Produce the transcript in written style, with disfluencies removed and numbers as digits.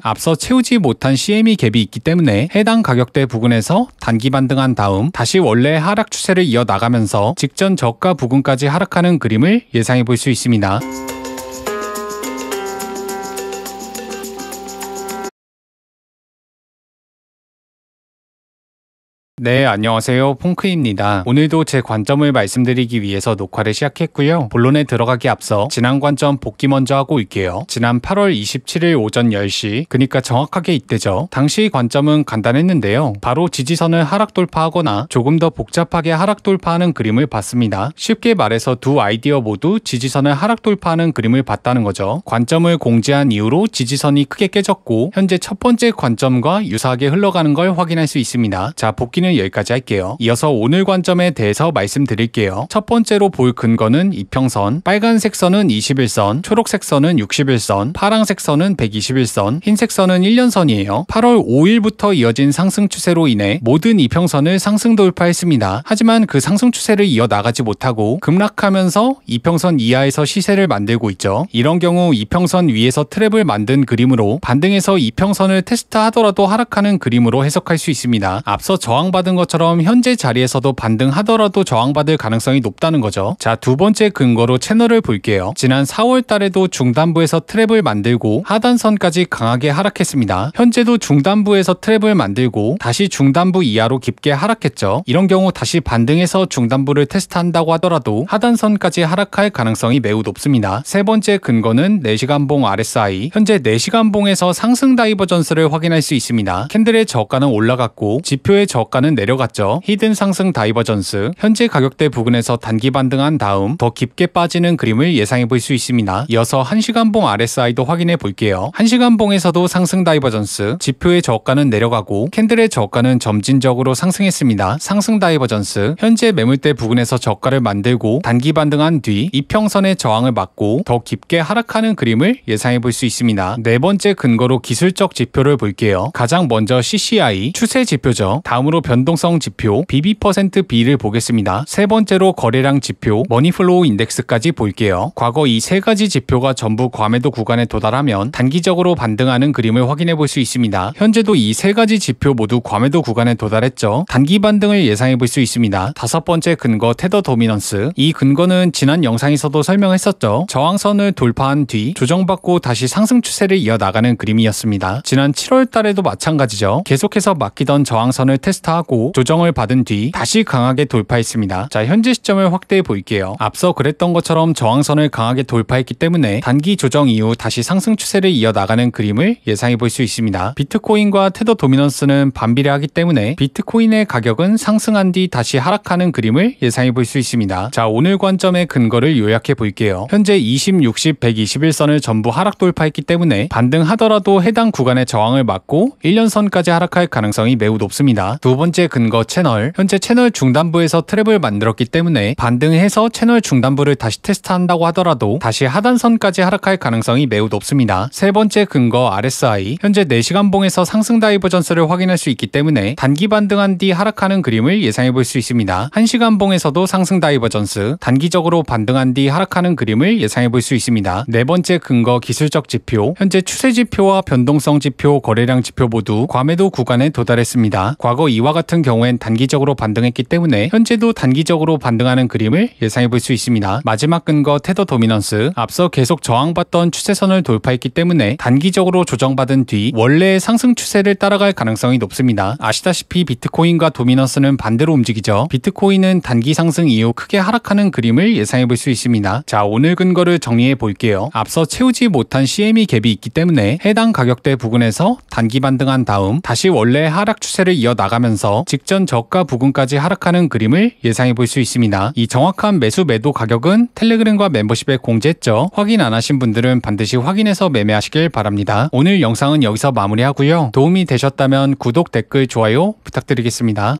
앞서 채우지 못한 CME 갭이 있기 때문에 해당 가격대 부근에서 단기 반등한 다음 다시 원래 하락 추세를 이어나가면서 직전 저가 부근까지 하락하는 그림을 예상해 볼 수 있습니다. 네, 안녕하세요. 퐁크입니다. 오늘도 제 관점을 말씀드리기 위해서 녹화를 시작했고요. 본론에 들어가기 앞서 지난 관점 복귀 먼저 하고 올게요. 지난 8월 27일 오전 10시, 그러니까 정확하게 이때죠. 당시 관점은 간단했는데요. 바로 지지선을 하락 돌파하거나 조금 더 복잡하게 하락 돌파하는 그림을 봤습니다. 쉽게 말해서 두 아이디어 모두 지지선을 하락 돌파하는 그림을 봤다는 거죠. 관점을 공지한 이후로 지지선이 크게 깨졌고 현재 첫 번째 관점과 유사하게 흘러가는 걸 확인할 수 있습니다. 자, 복귀는 여기까지 할게요. 이어서 오늘 관점에 대해서 말씀드릴게요. 첫 번째로 볼 근거는 이평선, 빨간색 선은 21선, 초록색 선은 61선, 파란색 선은 121선, 흰색 선은 1년선이에요. 8월 5일부터 이어진 상승 추세로 인해 모든 이평선을 상승 돌파했습니다. 하지만 그 상승 추세를 이어나가지 못하고 급락하면서 이평선 이하에서 시세를 만들고 있죠. 이런 경우 이평선 위에서 트랩을 만든 그림으로 반등해서 이평선을 테스트하더라도 하락하는 그림으로 해석할 수 있습니다. 앞서 저항받은 것처럼 현재 자리에서도 반등하더라도 저항받을 가능성이 높다는 거죠. 자, 두 번째 근거로 채널을 볼게요. 지난 4월 달에도 중단부에서 트랩을 만들고 하단선까지 강하게 하락했습니다. 현재도 중단부에서 트랩을 만들고 다시 중단부 이하로 깊게 하락했죠. 이런 경우 다시 반등해서 중단부를 테스트한다고 하더라도 하단선까지 하락할 가능성이 매우 높습니다. 세 번째 근거는 4시간봉 RSI. 현재 4시간봉에서 상승 다이버전스를 확인할 수 있습니다. 캔들의 저가는 올라갔고 지표의 저가는 내려갔죠. 히든 상승 다이버전스. 현재 가격대 부근에서 단기 반등한 다음 더 깊게 빠지는 그림을 예상해 볼 수 있습니다. 이어서 1시간봉 RSI도 확인해 볼게요. 1시간봉에서도 상승 다이버전스. 지표의 저가는 내려가고 캔들의 저가는 점진적으로 상승했습니다. 상승 다이버전스. 현재 매물대 부근에서 저가를 만들고 단기 반등한 뒤 이평선의 저항을 막고 더 깊게 하락하는 그림을 예상해 볼 수 있습니다. 네 번째 근거로 기술적 지표를 볼게요. 가장 먼저 CCI 추세 지표죠. 다음으로 변동성 지표 BB%B를 보겠습니다. 세 번째로 거래량 지표 머니플로우 인덱스까지 볼게요. 과거 이 세 가지 지표가 전부 과매도 구간에 도달하면 단기적으로 반등하는 그림을 확인해 볼 수 있습니다. 현재도 이 세 가지 지표 모두 과매도 구간에 도달했죠. 단기 반등을 예상해 볼 수 있습니다. 다섯 번째 근거 테더 도미넌스. 이 근거는 지난 영상에서도 설명했었죠. 저항선을 돌파한 뒤 조정받고 다시 상승 추세를 이어나가는 그림이었습니다. 지난 7월 달에도 마찬가지죠. 계속해서 막히던 저항선을 테스트하고 조정을 받은 뒤 다시 강하게 돌파했습니다. 자, 현재 시점을 확대해 볼게요. 앞서 그랬던 것처럼 저항선을 강하게 돌파했기 때문에 단기 조정 이후 다시 상승 추세를 이어나가는 그림을 예상해 볼 수 있습니다. 비트코인과 테더 도미넌스는 반비례하기 때문에 비트코인의 가격은 상승한 뒤 다시 하락하는 그림을 예상해 볼 수 있습니다. 자, 오늘 관점의 근거를 요약해 볼게요. 현재 20, 60, 121선을 전부 하락 돌파했기 때문에 반등하더라도 해당 구간의 저항을 막고 1년선까지 하락할 가능성이 매우 높습니다. 두 번째 근거 채널. 현재 채널 중단부에서 트랩을 만들었기 때문에 반등해서 채널 중단부를 다시 테스트한다고 하더라도 다시 하단선까지 하락할 가능성이 매우 높습니다. 세 번째 근거 RSI. 현재 4시간봉에서 상승 다이버전스를 확인할 수 있기 때문에 단기 반등한 뒤 하락하는 그림을 예상해 볼 수 있습니다. 1시간봉에서도 상승 다이버전스, 단기적으로 반등한 뒤 하락하는 그림을 예상해 볼 수 있습니다. 네 번째 근거 기술적 지표. 현재 추세 지표와 변동성 지표, 거래량 지표 모두 과매도 구간에 도달했습니다. 과거 이와 같은 경우엔 단기적으로 반등했기 때문에 현재도 단기적으로 반등하는 그림을 예상해 볼 수 있습니다. 마지막 근거 테더 도미넌스. 앞서 계속 저항받던 추세선을 돌파했기 때문에 단기적으로 조정받은 뒤 원래의 상승 추세를 따라갈 가능성이 높습니다. 아시다시피 비트코인과 도미넌스는 반대로 움직이죠. 비트코인은 단기 상승 이후 크게 하락하는 그림을 예상해 볼 수 있습니다. 자, 오늘 근거를 정리해 볼게요. 앞서 채우지 못한 CME 갭이 있기 때문에 해당 가격대 부근에서 단기 반등한 다음 다시 원래 하락 추세를 이어나가면서 직전 저가 부근까지 하락하는 그림을 예상해 볼 수 있습니다. 이 정확한 매수 매도 가격은 텔레그램과 멤버십에 공지했죠. 확인 안 하신 분들은 반드시 확인해서 매매하시길 바랍니다. 오늘 영상은 여기서 마무리하고요. 도움이 되셨다면 구독, 댓글, 좋아요 부탁드리겠습니다.